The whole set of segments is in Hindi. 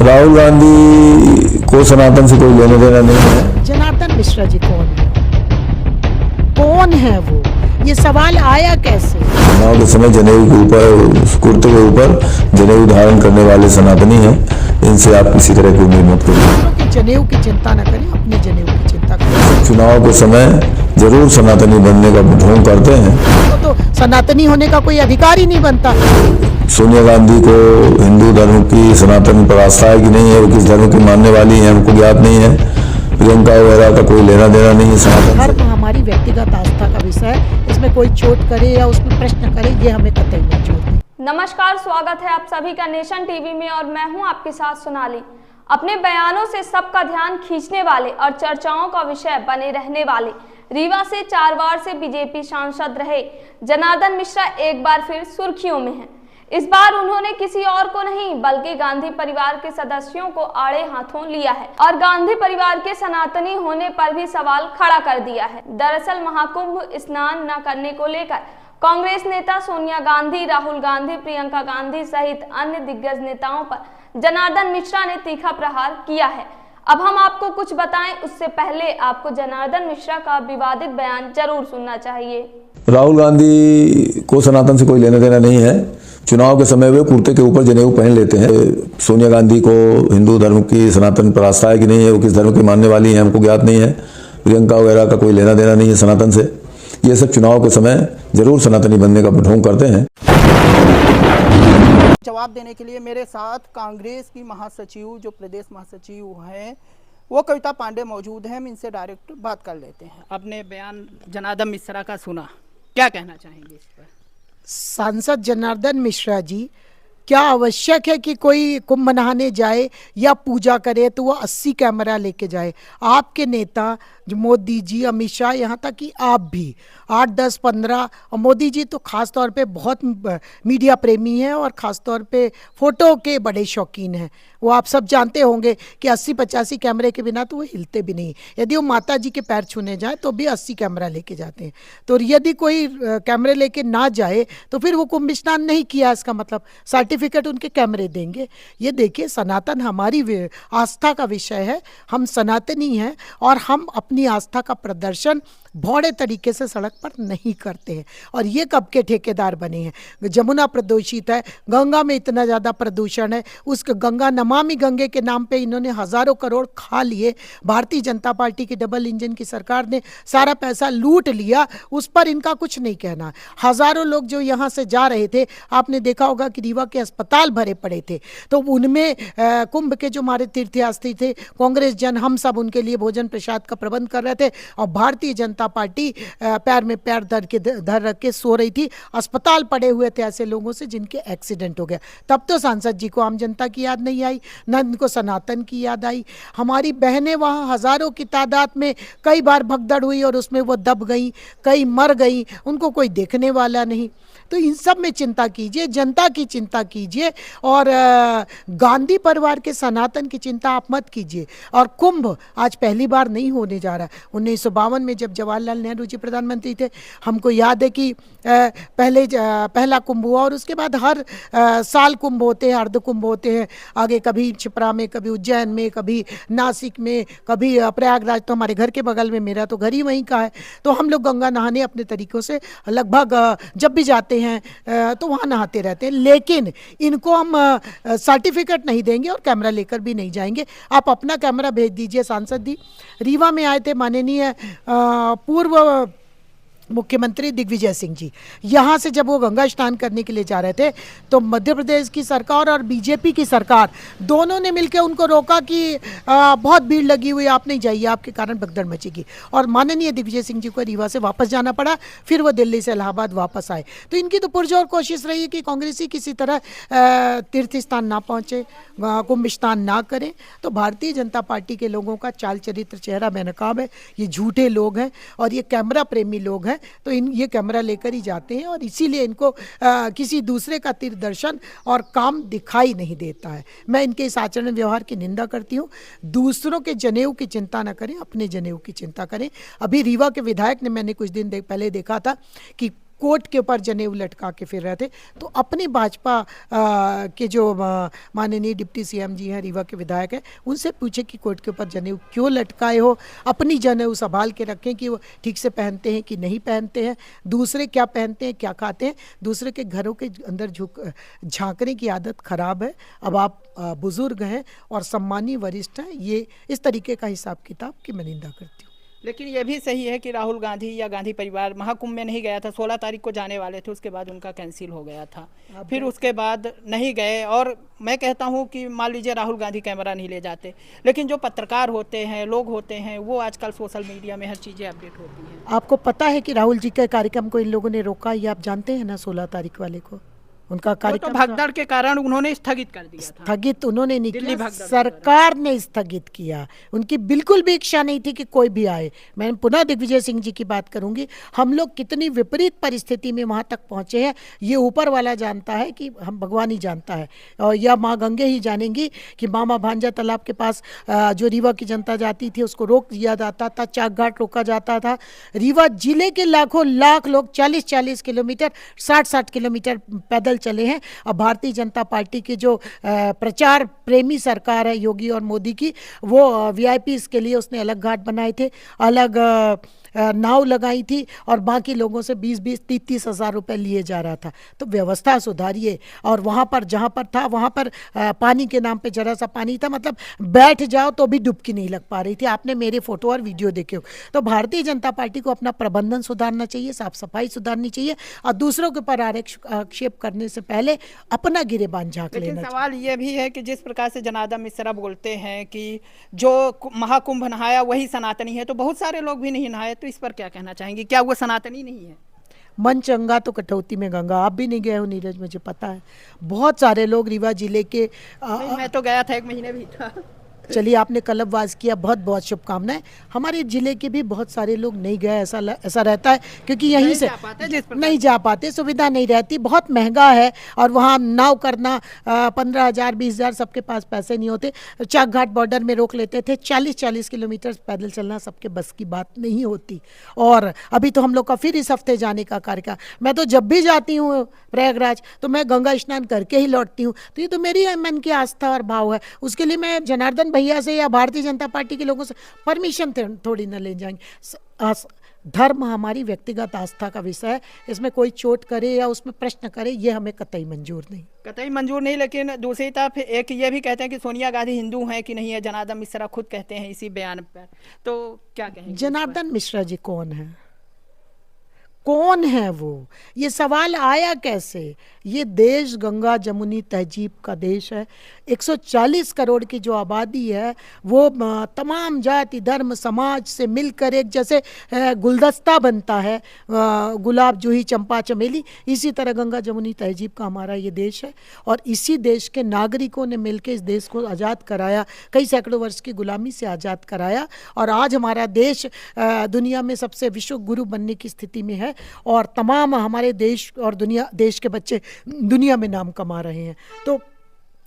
राहुल गांधी को सनातन से कोई लेना देना नहीं है। जनार्दन मिश्रा जी कौन है? कौन है वो? ये सवाल आया कैसे? चुनाव के समय जनेऊ के ऊपर, कुर्ते के ऊपर जनेऊ धारण करने वाले सनातनी हैं, इनसे आप किसी तरह की उम्मीद मत करिए। जनेऊ की चिंता न करें, अपने जनेऊ की चिंता करें। चुनाव के समय जरूर सनातनी बनने का ढोंग करते हैं। तो सनातनी होने का कोई अधिकार ही नहीं बनता। सोनिया गांधी को हिंदू धर्म की सनातन पर आस्था है कि नहीं है, वो किस धर्म की मानने वाली है हमको ज्ञात नहीं है। प्रियंका वगैरह का कोई लेना देना नहीं है सनातन। धर्म हमारी व्यक्तिगत आस्था का विषय है, इसमें कोई चोट करे या उसमें प्रश्न करे, ये हमें कतई नहीं चोट। नमस्कार, स्वागत है आप सभी का नेशन टीवी में और मैं हूं आपके साथ सोनाली। अपने बयानों से सबका ध्यान खींचने वाले और चर्चाओं का विषय बने रहने वाले रीवा से 4 बार से बीजेपी सांसद रहे जनार्दन मिश्रा एक बार फिर सुर्खियों में हैं। इस बार उन्होंने किसी और को नहीं बल्कि गांधी परिवार के सदस्यों को आड़े हाथों लिया है और गांधी परिवार के सनातनी होने पर भी सवाल खड़ा कर दिया है। दरअसल महाकुंभ स्नान न करने को लेकर कांग्रेस नेता सोनिया गांधी, राहुल गांधी, प्रियंका गांधी सहित अन्य दिग्गज नेताओं पर जनार्दन मिश्रा ने तीखा प्रहार किया है। अब हम आपको कुछ बताएं, उससे पहले आपको जनार्दन मिश्रा का विवादित बयान जरूर सुनना चाहिए। राहुल गांधी को सनातन से कोई लेना देना नहीं है। चुनाव के समय वे कुर्ते के ऊपर जनेऊ पहन लेते हैं। सोनिया गांधी को हिंदू धर्म की सनातन पर आस्था है कि नहीं है, वो किस धर्म की मानने वाली है हमको ज्ञात नहीं है। प्रियंका वगैरह का कोई लेना देना नहीं है सनातन से। ये सब चुनाव के समय जरूर सनातनी बनने का ढोंग करते हैं। जवाब देने के लिए मेरे साथ कांग्रेस की महासचिव, जो प्रदेश महासचिव हैं, वो कविता पांडे मौजूद हैं। हम इनसे डायरेक्ट बात कर लेते हैं। आपने बयान जनार्दन मिश्रा का सुना, क्या कहना चाहेंगे इस पर? सांसद जनार्दन मिश्रा जी, क्या आवश्यक है कि कोई कुंभ नहाने जाए या पूजा करे तो वो 80 कैमरा लेके जाए? आपके नेता जो मोदी जी, अमित शाह, यहाँ तक कि आप भी 8, 10, 15, और मोदी जी तो ख़ास तौर पे बहुत मीडिया प्रेमी हैं और ख़ास तौर पे फ़ोटो के बड़े शौकीन हैं। वो आप सब जानते होंगे कि 80-85 कैमरे के बिना तो वो हिलते भी नहीं। यदि वो माता जी के पैर छूने जाए तो भी 80 कैमरा लेके जाते हैं। तो यदि कोई कैमरे लेके ना जाए तो फिर वो कुंभ स्नान नहीं किया, इसका मतलब सर्टिफिकेट उनके कैमरे देंगे। ये देखिए, सनातन हमारी आस्था का विषय है। हम सनातनी हैं और हम अपनी आस्था का प्रदर्शन भौड़े तरीके से सड़क पर नहीं करते हैं। और ये कब के ठेकेदार बने हैं? जमुना प्रदूषित है, गंगा में इतना ज़्यादा प्रदूषण है, उस गंगा, नमामि गंगे के नाम पे इन्होंने हज़ारों करोड़ खा लिए। भारतीय जनता पार्टी की डबल इंजन की सरकार ने सारा पैसा लूट लिया, उस पर इनका कुछ नहीं कहना। हज़ारों लोग जो यहाँ से जा रहे थे, आपने देखा होगा कि रीवा के अस्पताल भरे पड़े थे, तो उनमें कुंभ के जो हमारे तीर्थयात्री थे, कांग्रेस जन, हम सब उनके लिए भोजन प्रसाद का प्रबंध कर रहे थे और भारतीय जनता पार्टी पैर में पैर धर रख के सो रही थी। अस्पताल पड़े हुए थे ऐसे लोगों से जिनके एक्सीडेंट हो गया। तब तो सांसद जी को आम जनता की याद नहीं आई, न इनको सनातन की याद आई। हमारी बहनें वहाँ हजारों की तादाद में कई बार भगदड़ हुई और उसमें वो दब गई, कई मर गई, उनको कोई देखने वाला नहीं। तो इन सब में चिंता कीजिए, जनता की चिंता कीजिए और गांधी परिवार के सनातन की चिंता आप मत कीजिए। और कुंभ आज पहली बार नहीं होने जा रहा। 1952 में जब जवाहरलाल नेहरू जी प्रधानमंत्री थे, हमको याद है कि पहला कुंभ हुआ और उसके बाद हर साल कुंभ होते हैं, अर्ध कुंभ होते हैं। आगे कभी छिपरा में, कभी उज्जैन में, कभी नासिक में, कभी प्रयागराज, तो हमारे घर के बगल में, मेरा तो घर ही वहीं का है। तो हम लोग गंगा नहाने अपने तरीक़ों से लगभग जब भी जाते हैं तो वहाँ नहाते रहते हैं। लेकिन इनको हम सर्टिफिकेट नहीं देंगे और कैमरा लेकर भी नहीं जाएंगे। आप अपना कैमरा भेज दीजिए। सांसद जी रीवा में आए थे माननीय पूर्व मुख्यमंत्री दिग्विजय सिंह जी, यहाँ से जब वो गंगा स्नान करने के लिए जा रहे थे तो मध्य प्रदेश की सरकार और बीजेपी की सरकार दोनों ने मिलकर उनको रोका कि बहुत भीड़ लगी हुई, आप नहीं जाइए, आपके कारण भगदड़ मचेगी। और माननीय दिग्विजय सिंह जी को रीवा से वापस जाना पड़ा, फिर वो दिल्ली से इलाहाबाद वापस आए। तो इनकी तो पुरजोर कोशिश रही है कि कांग्रेसी किसी तरह तीर्थ स्थान ना पहुँचे, कुंभ स्नान ना करें। तो भारतीय जनता पार्टी के लोगों का चाल चरित्र, चेहरा बेनकाब है। ये झूठे लोग हैं और ये कैमरा प्रेमी लोग हैं। तो ये कैमरा लेकर ही जाते हैं और इसीलिए इनको किसी दूसरे का तीर्थ दर्शन और काम दिखाई नहीं देता है। मैं इनके इस आचरण व्यवहार की निंदा करती हूँ। दूसरों के जनेऊ की चिंता न करें, अपने जनेऊ की चिंता करें। अभी रीवा के विधायक ने, मैंने कुछ दिन पहले देखा था कि कोर्ट के ऊपर जनेऊ लटका के फिर रहे थे। तो अपनी भाजपा के जो माननीय डिप्टी सीएम जी हैं, रीवा के विधायक हैं, उनसे पूछे कि कोर्ट के ऊपर जनेऊ क्यों लटकाए हो, अपनी जनेऊ संभाल के रखें कि वो ठीक से पहनते हैं कि नहीं पहनते हैं, दूसरे क्या पहनते हैं क्या खाते हैं, दूसरे के घरों के अंदर झांकने की आदत खराब है। अब आप बुजुर्ग हैं और सम्मानीय वरिष्ठ हैं, ये इस तरीके का हिसाब किताब की मैं निंदा करती हूँ। लेकिन ये भी सही है कि राहुल गांधी या गांधी परिवार महाकुंभ में नहीं गया था। 16 तारीख को जाने वाले थे, उसके बाद उनका कैंसिल हो गया था, फिर उसके बाद नहीं गए। और मैं कहता हूं कि मान लीजिए राहुल गांधी कैमरा नहीं ले जाते, लेकिन जो पत्रकार होते हैं, लोग होते हैं, वो आजकल सोशल मीडिया में हर चीज़ें अपडेट होती हैं। आपको पता है कि राहुल जी के कार्यक्रम को इन लोगों ने रोका, ये आप जानते हैं ना? 16 तारीख वाले को उनका कार्यक्रम भगदड़ के कारण उन्होंने स्थगित कर दिया था। स्थगित उन्होंने नहीं दिल्ली किया, भगदड़ सरकार ने स्थगित किया। उनकी बिल्कुल भी इच्छा नहीं थी कि कोई भी आए। मैं पुनः दिग्विजय सिंह जी की बात करूंगी, हम लोग कितनी विपरीत परिस्थिति में वहां तक पहुंचे हैं, ये ऊपर वाला जानता है, कि हम भगवान ही जानता है, और या माँ गंगे ही जानेंगी कि मामा भांजा तालाब के पास जो रीवा की जनता जाती थी उसको रोक दिया जाता था, चाक घाट रोका जाता था। रीवा जिले के लाखों लाख लोग 40-40 किलोमीटर 60-60 किलोमीटर पैदल चले हैं। अब भारतीय जनता पार्टी की जो प्रचार प्रेमी सरकार है योगी और मोदी की, वो वीआईपीज़ के लिए उसने अलग घाट बनाए थे, अलग नाव लगाई थी, और बाकी लोगों से 20-20, 30-30 हज़ार रुपये लिए जा रहा था। तो व्यवस्था सुधारिए। और वहाँ पर जहाँ पर था वहाँ पर पानी के नाम पे जरा सा पानी था, मतलब बैठ जाओ तो भी डुबकी नहीं लग पा रही थी। आपने मेरे फोटो और वीडियो देखे हो। तो भारतीय जनता पार्टी को अपना प्रबंधन सुधारना चाहिए, साफ सफाई सुधारनी चाहिए, और दूसरों के ऊपर आक्षेप करने से पहले अपना गिरेबान झांक लेना चाहिए। सवाल ये भी है कि जिस प्रकार से जनार्दन मिश्रा बोलते हैं कि जो महाकुंभ नहाया वही सनातनी है, तो बहुत सारे लोग भी नहीं नहाए, तो इस पर क्या कहना चाहेंगे? क्या वो सनातनी नहीं है? मन चंगा तो कटौती में गंगा। आप भी नहीं गए हो नीरज, मुझे पता है। बहुत सारे लोग रीवा जिले के मैं तो गया था, 1 महीने भी था। चलिए, आपने कलबवास किया, बहुत बहुत शुभकामनाएं। हमारे जिले के भी बहुत सारे लोग नहीं गए, ऐसा रहता है, क्योंकि यहीं से नहीं जा पाते, सुविधा नहीं रहती, बहुत महंगा है, और वहाँ नाव करना 15,000 20,000, सबके पास पैसे नहीं होते। चाक घाट बॉर्डर में रोक लेते थे। 40-40 किलोमीटर पैदल चलना सबके बस की बात नहीं होती। और अभी तो हम लोग का फिर इस हफ्ते जाने का कार्यक्रम। मैं तो जब भी जाती हूँ प्रयागराज तो मैं गंगा स्नान करके ही लौटती हूँ। तो ये तो मेरी मन की आस्था और भाव है, उसके लिए मैं जनार्दन भैया से या भारतीय जनता पार्टी के लोगों से परमिशन थोड़ी ना ले जाएंगे। धर्म हमारी व्यक्तिगत आस्था का विषय है, इसमें कोई चोट करे या उसमें प्रश्न करे, ये हमें कतई मंजूर नहीं। कतई मंजूर नहीं। लेकिन दूसरी तरफ एक ये भी कहते हैं कि सोनिया गांधी हिंदू हैं कि नहीं है, जनार्दन मिश्रा खुद कहते हैं इसी बयान पर, तो क्या कहेंगे? जनार्दन मिश्रा जी कौन है? कौन है वो? ये सवाल आया कैसे? ये देश गंगा जमुनी तहजीब का देश है। 140 करोड़ की जो आबादी है वो तमाम जाति धर्म समाज से मिलकर एक जैसे गुलदस्ता बनता है, गुलाब जूही चंपा चमेली, इसी तरह गंगा जमुनी तहजीब का हमारा ये देश है। और इसी देश के नागरिकों ने मिलकर इस देश को आज़ाद कराया, कई सैकड़ों वर्ष की गुलामी से आज़ाद कराया, और आज हमारा देश दुनिया में सबसे विश्व गुरु बनने की स्थिति में है, और तमाम हमारे देश और देश के बच्चे दुनिया में नाम कमा रहे हैं। तो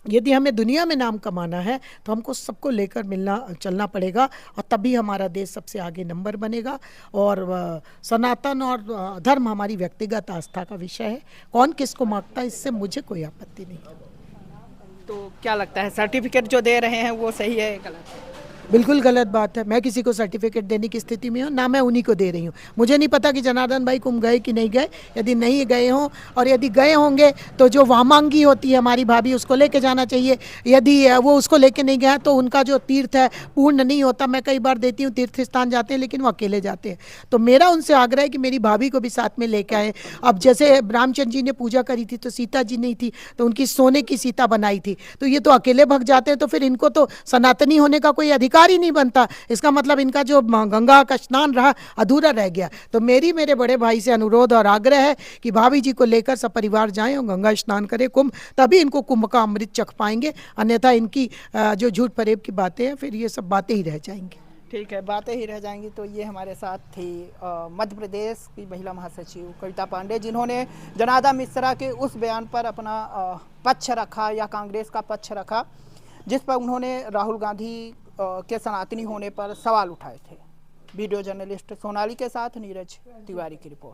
यदि हमें दुनिया में नाम कमाना है तो हमको सबको लेकर चलना पड़ेगा, और तभी हमारा देश सबसे आगे नंबर बनेगा। और सनातन और धर्म हमारी व्यक्तिगत आस्था का विषय है, कौन किसको मांगता है इससे मुझे कोई आपत्ति नहीं। तो क्या लगता है सर्टिफिकेट जो दे रहे हैं वो सही है गलत है? बिल्कुल गलत बात है। मैं किसी को सर्टिफिकेट देने की स्थिति में हूँ, ना मैं उन्हीं को दे रही हूँ। मुझे नहीं पता कि जनार्दन भाई कुंभ गए कि नहीं गए। यदि नहीं गए हों और यदि गए होंगे तो जो वामांगी होती है हमारी भाभी, उसको लेके जाना चाहिए। यदि वो उसको लेके नहीं गया तो उनका जो तीर्थ है पूर्ण नहीं होता। मैं कई बार देती हूँ, तीर्थ स्थान जाते हैं लेकिन वो अकेले जाते हैं। तो मेरा उनसे आग्रह है कि मेरी भाभी को भी साथ में लेके आए। अब जैसे रामचंद्र जी ने पूजा करी थी तो सीता जी नहीं थी, तो उनकी सोने की सीता बनाई थी, तो ये तो अकेले भग जाते हैं, तो फिर इनको तो सनातनी होने का कोई अधिकार ही नहीं बनता। इसका मतलब इनका जो गंगा का स्नान रहा अधूरा रह गया। तो मेरे बड़े भाई से अनुरोध और आग्रह है कि भाभी जी को लेकर सब परिवार जाएं और गंगा स्नान करें कुंभ, तभी इनको कुंभ का अमृत चख पाएंगे। अन्यथा इनकी जो झूठ फरेब की बातें हैं फिर ये सब बातें ही रह जाएंगी। ठीक है, बातें ही रह जाएंगी। तो ये हमारे साथ थी मध्य प्रदेश की महिला महासचिव कविता पांडे, जिन्होंने जनार्दन मिश्रा के उस बयान पर अपना पक्ष रखा या कांग्रेस का पक्ष रखा, जिस पर उन्होंने राहुल गांधी के सनातनी होने पर सवाल उठाए थे। वीडियो जर्नलिस्ट सोनाली के साथ नीरज तिवारी की रिपोर्ट।